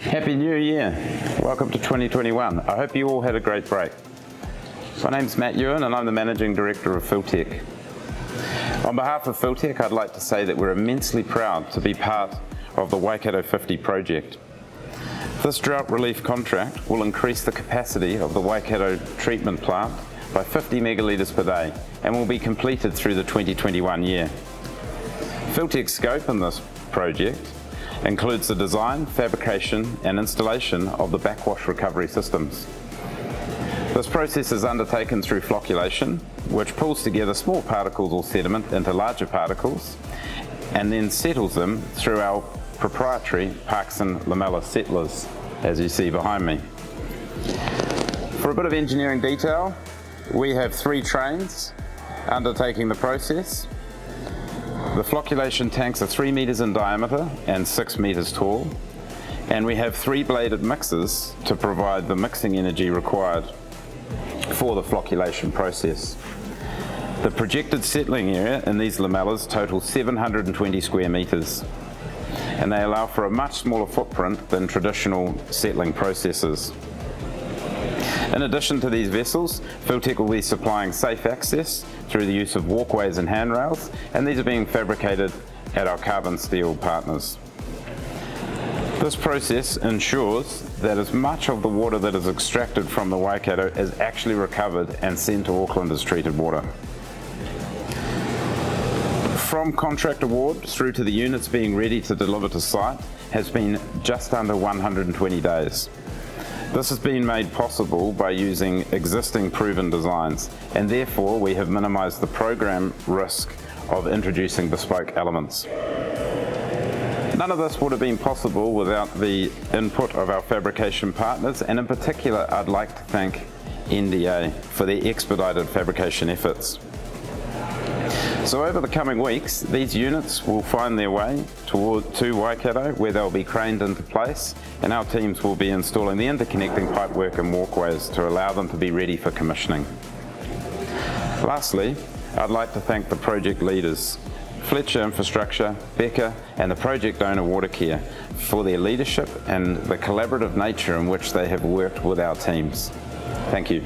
Happy New Year! Welcome to 2021. I hope you all had a great break. My name's Matt Ewan and I'm the Managing Director of Filtech. On behalf of Filtech, I'd like to say that we're immensely proud to be part of the Waikato 50 project. This drought relief contract will increase the capacity of the Waikato treatment plant by 50 megalitres per day and will be completed through the 2021 year. Filtech's scope in this project includes the design, fabrication and installation of the backwash recovery systems. This process is undertaken through flocculation, which pulls together small particles or sediment into larger particles and then settles them through our proprietary Parkson Lamellar settlers, as you see behind me. For a bit of engineering detail, we have 3 trains undertaking the process. The flocculation tanks are 3 metres in diameter and 6 metres tall, and we have 3 bladed mixers to provide the mixing energy required for the flocculation process. The projected settling area in these lamellars totals 720 square metres, and they allow for a much smaller footprint than traditional settling processes. In addition to these vessels, Filtech will be supplying safe access through the use of walkways and handrails, and these are being fabricated at our carbon steel partners. This process ensures that as much of the water that is extracted from the Waikato is actually recovered and sent to Auckland as treated water. From contract award through to the units being ready to deliver to site has been just under 120 days. This has been made possible by using existing proven designs, and therefore we have minimised the program risk of introducing bespoke elements. None of this would have been possible without the input of our fabrication partners, and in particular I'd like to thank NDA for their expedited fabrication efforts. So over the coming weeks, these units will find their way to Waikato, where they'll be craned into place, and our teams will be installing the interconnecting pipework and walkways to allow them to be ready for commissioning. Lastly, I'd like to thank the project leaders, Fletcher Infrastructure, Becca and the project owner Watercare for their leadership and the collaborative nature in which they have worked with our teams. Thank you.